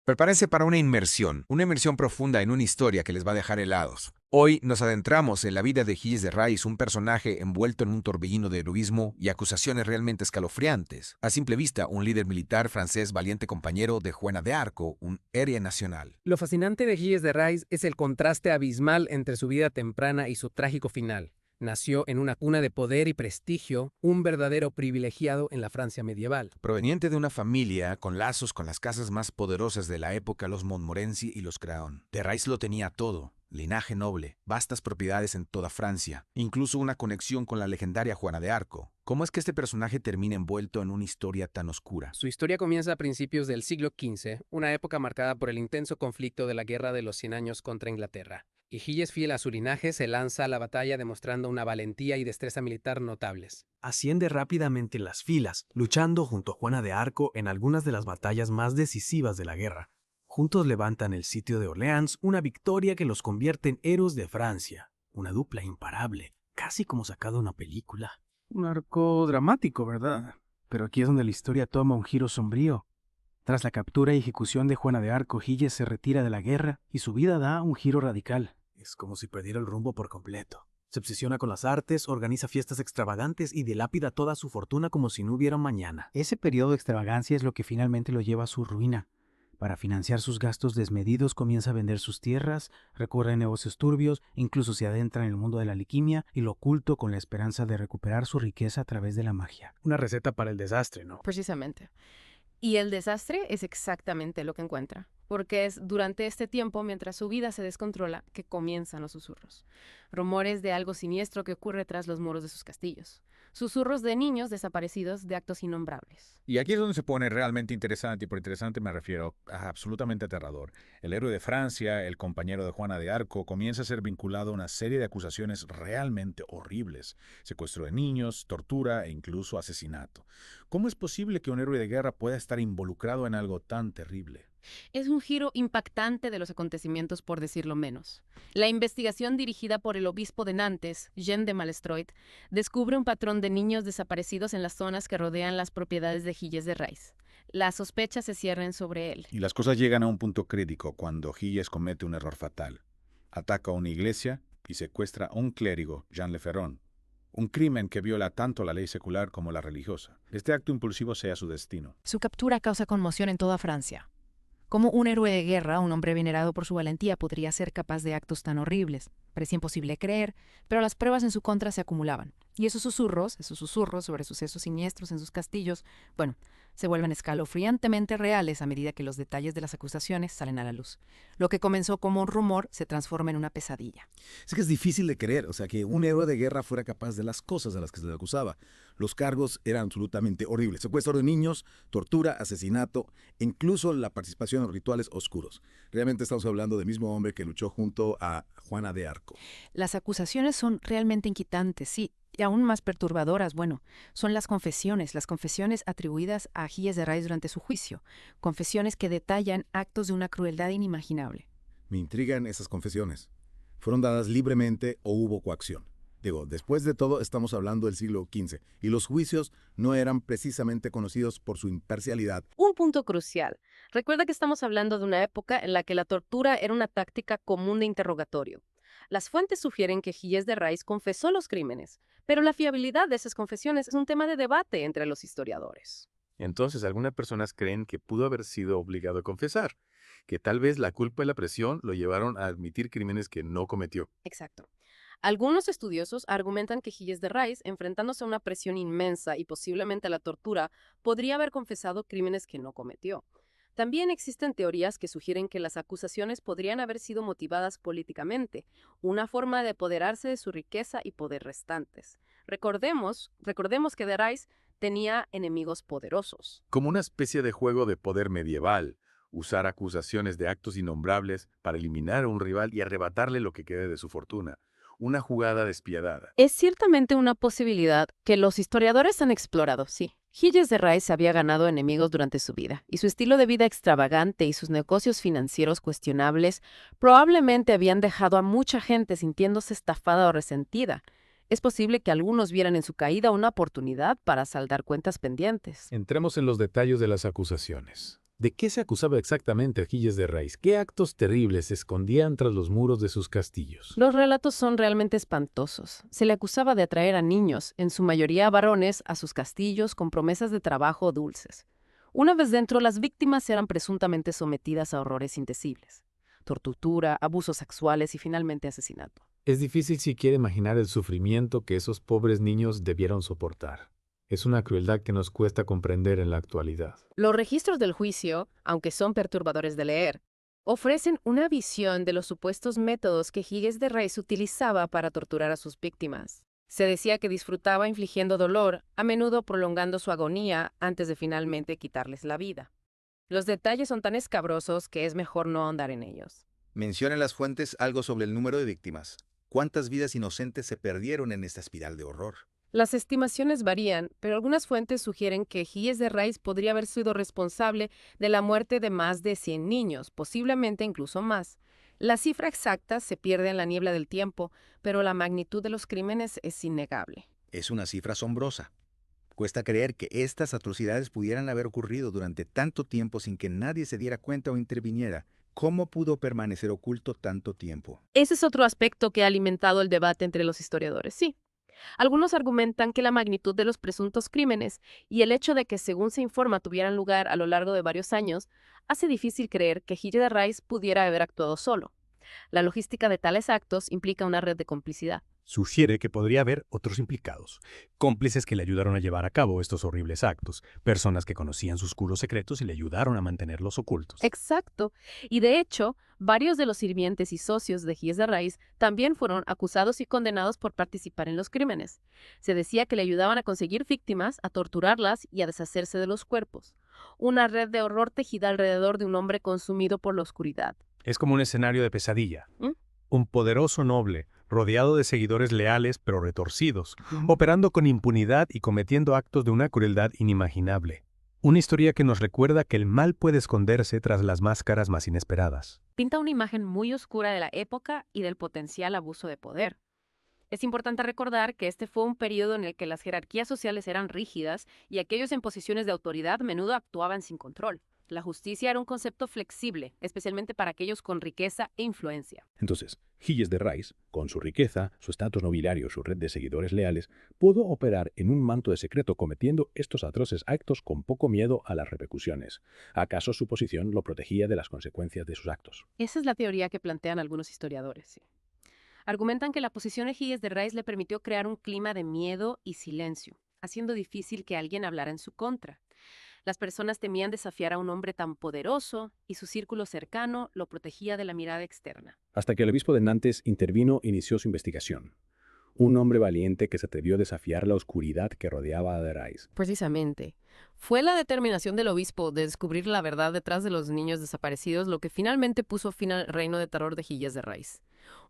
Prepárense para una inmersión profunda en una historia que les va a dejar helados. Hoy nos adentramos en la vida de Gilles de Rais, un personaje envuelto en un torbellino de heroísmo y acusaciones realmente escalofriantes. A simple vista, un líder militar francés valiente compañero de Juana de Arco, un héroe nacional. Lo fascinante de Gilles de Rais es el contraste abismal entre su vida temprana y su trágico final. Nació en una cuna de poder y prestigio, un verdadero privilegiado en la Francia medieval. Proveniente de una familia con lazos con las casas más poderosas de la época, los Montmorency y los Craon. De Rais lo tenía todo: linaje noble, vastas propiedades en toda Francia, incluso una conexión con la legendaria Juana de Arco. ¿Cómo es que este personaje termina envuelto en una historia tan oscura? Su historia comienza a principios del siglo XV, una época marcada por el intenso conflicto de la Guerra de los 100 años contra Inglaterra. Y Gilles, fiel a su linaje, se lanza a la batalla demostrando una valentía y destreza militar notables. Asciende rápidamente en las filas, luchando junto a Juana de Arco en algunas de las batallas más decisivas de la guerra. Juntos levantan el sitio de Orleans, una victoria que los convierte en héroes de Francia. Una dupla imparable, casi como sacada de una película. Un arco dramático, ¿verdad? Pero aquí es donde la historia toma un giro sombrío. Tras la captura y ejecución de Juana de Arco, Gilles se retira de la guerra y su vida da un giro radical. Es como si perdiera el rumbo por completo. Se obsesiona con las artes, organiza fiestas extravagantes y dilapida toda su fortuna como si no hubiera un mañana. Ese periodo de extravagancia es lo que finalmente lo lleva a su ruina. Para financiar sus gastos desmedidos comienza a vender sus tierras, recurre a negocios turbios, incluso se adentra en el mundo de la alquimia y lo oculto con la esperanza de recuperar su riqueza a través de la magia. Una receta para el desastre, ¿no? Precisamente. Y el desastre es exactamente lo que encuentra, porque es durante este tiempo, mientras su vida se descontrola, que comienzan los susurros. Rumores de algo siniestro que ocurre tras los muros de sus castillos. Susurros de niños desaparecidos, de actos innombrables. Y aquí es donde se pone realmente interesante, y por interesante me refiero a absolutamente aterrador. El héroe de Francia, el compañero de Juana de Arco, comienza a ser vinculado a una serie de acusaciones realmente horribles: secuestro de niños, tortura e incluso asesinato. ¿Cómo es posible que un héroe de guerra pueda estar involucrado en algo tan terrible? Es un giro impactante de los acontecimientos, por decirlo menos. La investigación dirigida por el obispo de Nantes, Jean de Malestroit, descubre un patrón de niños desaparecidos en las zonas que rodean las propiedades de Gilles de Rais. Las sospechas se cierran sobre él. Y las cosas llegan a un punto crítico cuando Gilles comete un error fatal. Ataca a una iglesia y secuestra a un clérigo, Jean Le Ferron. Un crimen que viola tanto la ley secular como la religiosa. Este acto impulsivo sea su destino. Su captura causa conmoción en toda Francia. ¿Cómo un héroe de guerra, un hombre venerado por su valentía, podría ser capaz de actos tan horribles? Parecía imposible creer, pero las pruebas en su contra se acumulaban. Y esos susurros sobre sucesos siniestros en sus castillos, bueno, se vuelven escalofriantemente reales a medida que los detalles de las acusaciones salen a la luz. Lo que comenzó como un rumor se transforma en una pesadilla. Es que es difícil de creer, que un héroe de guerra fuera capaz de las cosas a las que se le acusaba. Los cargos eran absolutamente horribles: secuestro de niños, tortura, asesinato, incluso la participación en rituales oscuros. Realmente estamos hablando del mismo hombre que luchó junto a Juana de Arco. Las acusaciones son realmente inquietantes, sí, y aún más perturbadoras, son las confesiones atribuidas a Gilles de Rais durante su juicio, confesiones que detallan actos de una crueldad inimaginable. Me intrigan esas confesiones. ¿Fueron dadas libremente o hubo coacción? Después de todo, estamos hablando del siglo XV, y los juicios no eran precisamente conocidos por su imparcialidad. Un punto crucial. Recuerda que estamos hablando de una época en la que la tortura era una táctica común de interrogatorio. Las fuentes sugieren que Gilles de Rais confesó los crímenes, pero la fiabilidad de esas confesiones es un tema de debate entre los historiadores. Entonces, algunas personas creen que pudo haber sido obligado a confesar, que tal vez la culpa y la presión lo llevaron a admitir crímenes que no cometió. Exacto. Algunos estudiosos argumentan que Gilles de Rais, enfrentándose a una presión inmensa y posiblemente a la tortura, podría haber confesado crímenes que no cometió. También existen teorías que sugieren que las acusaciones podrían haber sido motivadas políticamente, una forma de apoderarse de su riqueza y poder restantes. Recordemos que de Rais tenía enemigos poderosos. Como una especie de juego de poder medieval, usar acusaciones de actos innombrables para eliminar a un rival y arrebatarle lo que quede de su fortuna. Una jugada despiadada. Es ciertamente una posibilidad que los historiadores han explorado, sí. Gilles de Rais había ganado enemigos durante su vida, y su estilo de vida extravagante y sus negocios financieros cuestionables probablemente habían dejado a mucha gente sintiéndose estafada o resentida. Es posible que algunos vieran en su caída una oportunidad para saldar cuentas pendientes. Entremos en los detalles de las acusaciones. ¿De qué se acusaba exactamente a Gilles de Rys? ¿Qué actos terribles se escondían tras los muros de sus castillos? Los relatos son realmente espantosos. Se le acusaba de atraer a niños, en su mayoría varones, a sus castillos con promesas de trabajo dulces. Una vez dentro, las víctimas eran presuntamente sometidas a horrores indecibles: tortura, abusos sexuales y finalmente asesinato. Es difícil siquiera imaginar el sufrimiento que esos pobres niños debieron soportar. Es una crueldad que nos cuesta comprender en la actualidad. Los registros del juicio, aunque son perturbadores de leer, ofrecen una visión de los supuestos métodos que Gilles de Rys utilizaba para torturar a sus víctimas. Se decía que disfrutaba infligiendo dolor, a menudo prolongando su agonía antes de finalmente quitarles la vida. Los detalles son tan escabrosos que es mejor no ahondar en ellos. Menciona en las fuentes algo sobre el número de víctimas. ¿Cuántas vidas inocentes se perdieron en esta espiral de horror? Las estimaciones varían, pero algunas fuentes sugieren que Gilles de Rys podría haber sido responsable de la muerte de más de 100 niños, posiblemente incluso más. La cifra exacta se pierde en la niebla del tiempo, pero la magnitud de los crímenes es innegable. Es una cifra asombrosa. Cuesta creer que estas atrocidades pudieran haber ocurrido durante tanto tiempo sin que nadie se diera cuenta o interviniera. ¿Cómo pudo permanecer oculto tanto tiempo? Ese es otro aspecto que ha alimentado el debate entre los historiadores, sí. Algunos argumentan que la magnitud de los presuntos crímenes y el hecho de que, según se informa, tuvieran lugar a lo largo de varios años, hace difícil creer que Gilles de Rys pudiera haber actuado solo. La logística de tales actos implica una red de complicidad. Sugiere que podría haber otros implicados, cómplices que le ayudaron a llevar a cabo estos horribles actos, personas que conocían sus oscuros secretos y le ayudaron a mantenerlos ocultos. Exacto. Y de hecho, varios de los sirvientes y socios de Gilles de Rys también fueron acusados y condenados por participar en los crímenes. Se decía que le ayudaban a conseguir víctimas, a torturarlas y a deshacerse de los cuerpos. Una red de horror tejida alrededor de un hombre consumido por la oscuridad. Es como un escenario de pesadilla. Un poderoso noble, rodeado de seguidores leales pero retorcidos, operando con impunidad y cometiendo actos de una crueldad inimaginable. Una historia que nos recuerda que el mal puede esconderse tras las máscaras más inesperadas. Pinta una imagen muy oscura de la época y del potencial abuso de poder. Es importante recordar que este fue un periodo en el que las jerarquías sociales eran rígidas y aquellos en posiciones de autoridad a menudo actuaban sin control. La justicia era un concepto flexible, especialmente para aquellos con riqueza e influencia. Entonces, Gilles de Rys, con su riqueza, su estatus nobiliario, su red de seguidores leales, pudo operar en un manto de secreto cometiendo estos atroces actos con poco miedo a las repercusiones. ¿Acaso su posición lo protegía de las consecuencias de sus actos? Esa es la teoría que plantean algunos historiadores, sí. Argumentan que la posición de Gilles de Rys le permitió crear un clima de miedo y silencio, haciendo difícil que alguien hablara en su contra. Las personas temían desafiar a un hombre tan poderoso y su círculo cercano lo protegía de la mirada externa. Hasta que el obispo de Nantes intervino e inició su investigación. Un hombre valiente que se atrevió a desafiar la oscuridad que rodeaba a de Rys. Precisamente. Fue la determinación del obispo de descubrir la verdad detrás de los niños desaparecidos lo que finalmente puso fin al reino de terror de Gilles de Rys.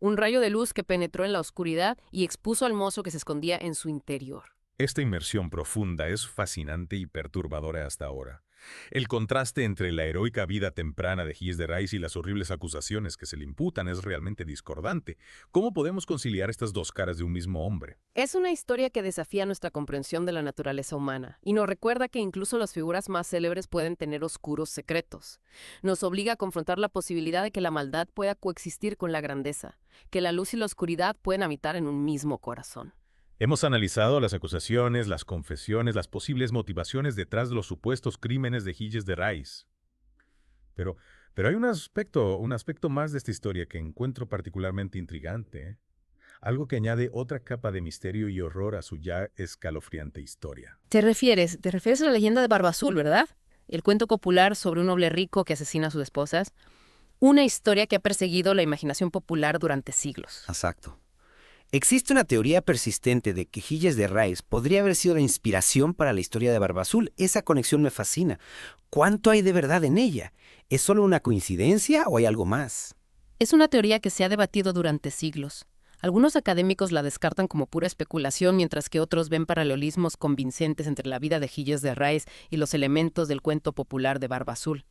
Un rayo de luz que penetró en la oscuridad y expuso al mozo que se escondía en su interior. Esta inmersión profunda es fascinante y perturbadora hasta ahora. El contraste entre la heroica vida temprana de Gilles de Rys y las horribles acusaciones que se le imputan es realmente discordante. ¿Cómo podemos conciliar estas dos caras de un mismo hombre? Es una historia que desafía nuestra comprensión de la naturaleza humana y nos recuerda que incluso las figuras más célebres pueden tener oscuros secretos. Nos obliga a confrontar la posibilidad de que la maldad pueda coexistir con la grandeza, que la luz y la oscuridad pueden habitar en un mismo corazón. Hemos analizado las acusaciones, las confesiones, las posibles motivaciones detrás de los supuestos crímenes de Gilles de Rys. Pero hay un aspecto más de esta historia que encuentro particularmente intrigante, ¿eh? Algo que añade otra capa de misterio y horror a su ya escalofriante historia. Te refieres a la leyenda de Barba Azul, ¿verdad? El cuento popular sobre un noble rico que asesina a sus esposas. Una historia que ha perseguido la imaginación popular durante siglos. Exacto. Existe una teoría persistente de que Gilles de Rys podría haber sido la inspiración para la historia de Barba Azul. Esa conexión me fascina. ¿Cuánto hay de verdad en ella? ¿Es solo una coincidencia o hay algo más? Es una teoría que se ha debatido durante siglos. Algunos académicos la descartan como pura especulación, mientras que otros ven paralelismos convincentes entre la vida de Gilles de Rys y los elementos del cuento popular de Barba Azul.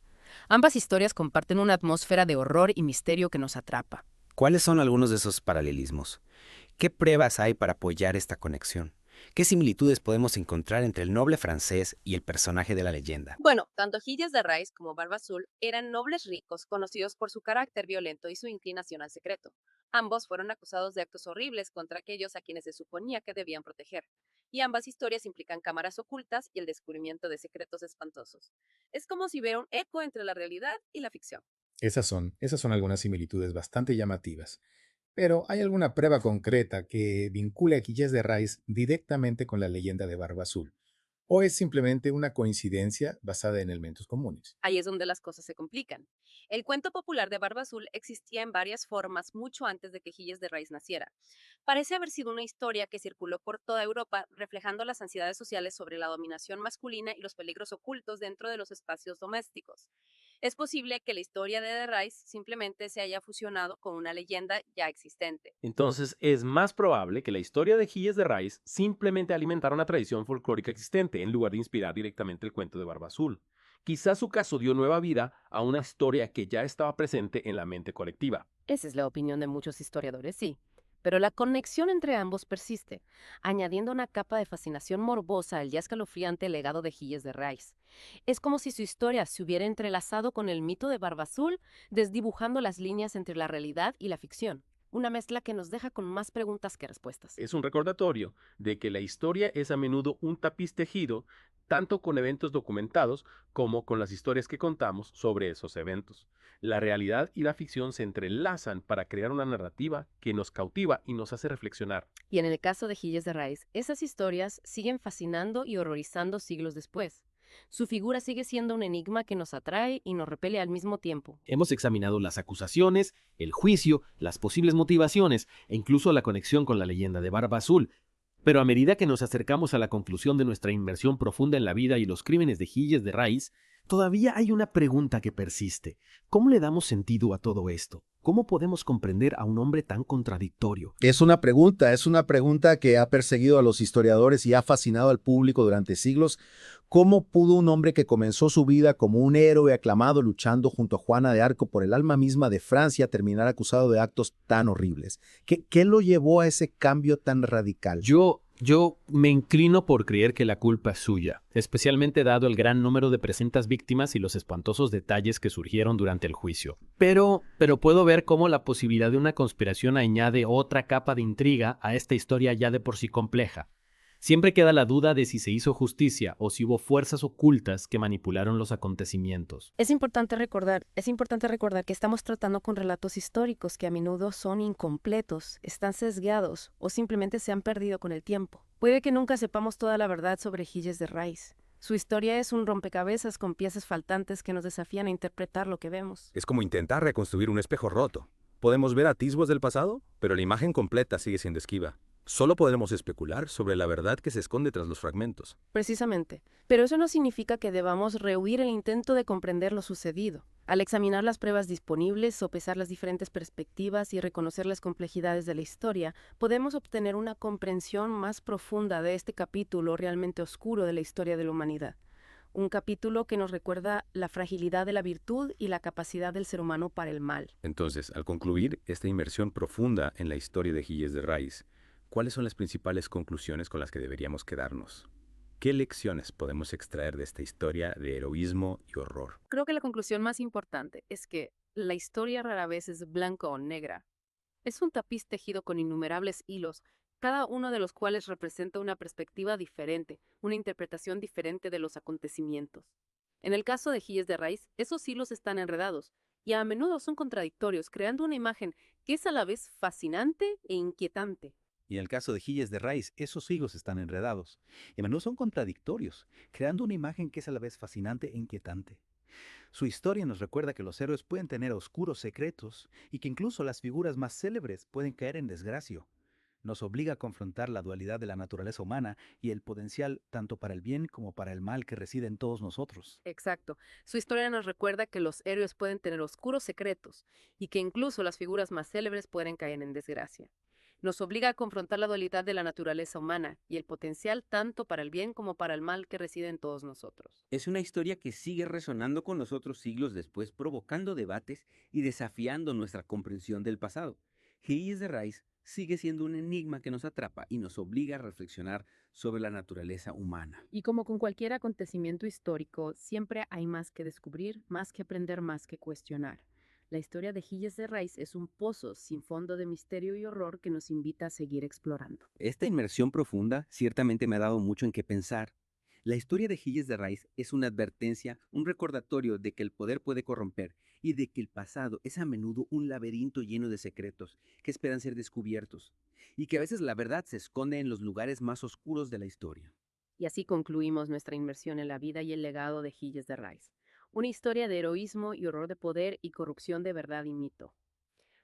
Ambas historias comparten una atmósfera de horror y misterio que nos atrapa. ¿Cuáles son algunos de esos paralelismos? ¿Qué pruebas hay para apoyar esta conexión? ¿Qué similitudes podemos encontrar entre el noble francés y el personaje de la leyenda? Bueno, tanto Gilles de Rais como Barba Azul eran nobles ricos conocidos por su carácter violento y su inclinación al secreto. Ambos fueron acusados de actos horribles contra aquellos a quienes se suponía que debían proteger. Y ambas historias implican cámaras ocultas y el descubrimiento de secretos espantosos. Es como si hubiera un eco entre la realidad y la ficción. Esas son algunas similitudes bastante llamativas. Pero ¿hay alguna prueba concreta que vincule a Gilles de Rais directamente con la leyenda de Barba Azul? ¿O es simplemente una coincidencia basada en elementos comunes? Ahí es donde las cosas se complican. El cuento popular de Barba Azul existía en varias formas mucho antes de que Gilles de Rais naciera. Parece haber sido una historia que circuló por toda Europa, reflejando las ansiedades sociales sobre la dominación masculina y los peligros ocultos dentro de los espacios domésticos. Es posible que la historia de Rais simplemente se haya fusionado con una leyenda ya existente. Entonces, es más probable que la historia de Gilles de Rais simplemente alimentara una tradición folclórica existente en lugar de inspirar directamente el cuento de Barba Azul. Quizás su caso dio nueva vida a una historia que ya estaba presente en la mente colectiva. Esa es la opinión de muchos historiadores, sí. Pero la conexión entre ambos persiste, añadiendo una capa de fascinación morbosa al ya escalofriante legado de Gilles de Rais. Es como si su historia se hubiera entrelazado con el mito de Barba Azul, desdibujando las líneas entre la realidad y la ficción. Una mezcla que nos deja con más preguntas que respuestas. Es un recordatorio de que la historia es a menudo un tapiz tejido, tanto con eventos documentados como con las historias que contamos sobre esos eventos. La realidad y la ficción se entrelazan para crear una narrativa que nos cautiva y nos hace reflexionar. Y en el caso de Gilles de Rais, esas historias siguen fascinando y horrorizando siglos después. Su figura sigue siendo un enigma que nos atrae y nos repele al mismo tiempo. Hemos examinado las acusaciones, el juicio, las posibles motivaciones e incluso la conexión con la leyenda de Barba Azul. Pero a medida que nos acercamos a la conclusión de nuestra inmersión profunda en la vida y los crímenes de Gilles de Rais, todavía hay una pregunta que persiste. ¿Cómo le damos sentido a todo esto? ¿Cómo podemos comprender a un hombre tan contradictorio? Es una pregunta que ha perseguido a los historiadores y ha fascinado al público durante siglos. ¿Cómo pudo un hombre que comenzó su vida como un héroe aclamado luchando junto a Juana de Arco por el alma misma de Francia terminar acusado de actos tan horribles? ¿Qué lo llevó a ese cambio tan radical? Yo me inclino por creer que la culpa es suya, especialmente dado el gran número de presuntas víctimas y los espantosos detalles que surgieron durante el juicio. Pero puedo ver cómo la posibilidad de una conspiración añade otra capa de intriga a esta historia ya de por sí compleja. Siempre queda la duda de si se hizo justicia o si hubo fuerzas ocultas que manipularon los acontecimientos. Es importante recordar que estamos tratando con relatos históricos que a menudo son incompletos, están sesgados o simplemente se han perdido con el tiempo. Puede que nunca sepamos toda la verdad sobre Gilles de Rais. Su historia es un rompecabezas con piezas faltantes que nos desafían a interpretar lo que vemos. Es como intentar reconstruir un espejo roto. Podemos ver atisbos del pasado, pero la imagen completa sigue siendo esquiva. Solo podremos especular sobre la verdad que se esconde tras los fragmentos. Precisamente. Pero eso no significa que debamos rehuir el intento de comprender lo sucedido. Al examinar las pruebas disponibles, sopesar las diferentes perspectivas y reconocer las complejidades de la historia, podemos obtener una comprensión más profunda de este capítulo realmente oscuro de la historia de la humanidad. Un capítulo que nos recuerda la fragilidad de la virtud y la capacidad del ser humano para el mal. Entonces, al concluir esta inmersión profunda en la historia de Gilles de Rais, ¿cuáles son las principales conclusiones con las que deberíamos quedarnos? ¿Qué lecciones podemos extraer de esta historia de heroísmo y horror? Creo que la conclusión más importante es que la historia rara vez es blanca o negra. Es un tapiz tejido con innumerables hilos, cada uno de los cuales representa una perspectiva diferente, una interpretación diferente de los acontecimientos. En el caso de Gilles de Rais, esos hilos están enredados y a menudo son contradictorios, creando una imagen que es a la vez fascinante e inquietante. Y en el caso de Gilles de Rais, esos hilos están enredados y a menudo son contradictorios, creando una imagen que es a la vez fascinante e inquietante. Su historia nos recuerda que los héroes pueden tener oscuros secretos y que incluso las figuras más célebres pueden caer en desgracia. Nos obliga a confrontar la dualidad de la naturaleza humana y el potencial tanto para el bien como para el mal que reside en todos nosotros. Exacto. Su historia nos recuerda que los héroes pueden tener oscuros secretos y que incluso las figuras más célebres pueden caer en desgracia. Nos obliga a confrontar la dualidad de la naturaleza humana y el potencial tanto para el bien como para el mal que reside en todos nosotros. Es una historia que sigue resonando con nosotros siglos después, provocando debates y desafiando nuestra comprensión del pasado. Gilles de Rais sigue siendo un enigma que nos atrapa y nos obliga a reflexionar sobre la naturaleza humana. Y como con cualquier acontecimiento histórico, siempre hay más que descubrir, más que aprender, más que cuestionar. La historia de Gilles de Rys es un pozo sin fondo de misterio y horror que nos invita a seguir explorando. Esta inmersión profunda ciertamente me ha dado mucho en qué pensar. La historia de Gilles de Rys es una advertencia, un recordatorio de que el poder puede corromper y de que el pasado es a menudo un laberinto lleno de secretos que esperan ser descubiertos y que a veces la verdad se esconde en los lugares más oscuros de la historia. Y así concluimos nuestra inmersión en la vida y el legado de Gilles de Rys. Una historia de heroísmo y horror de poder y corrupción de verdad y mito.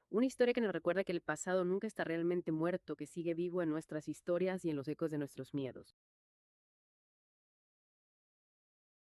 Una historia que nos recuerda que el pasado nunca está realmente muerto, que sigue vivo en nuestras historias y en los ecos de nuestros miedos.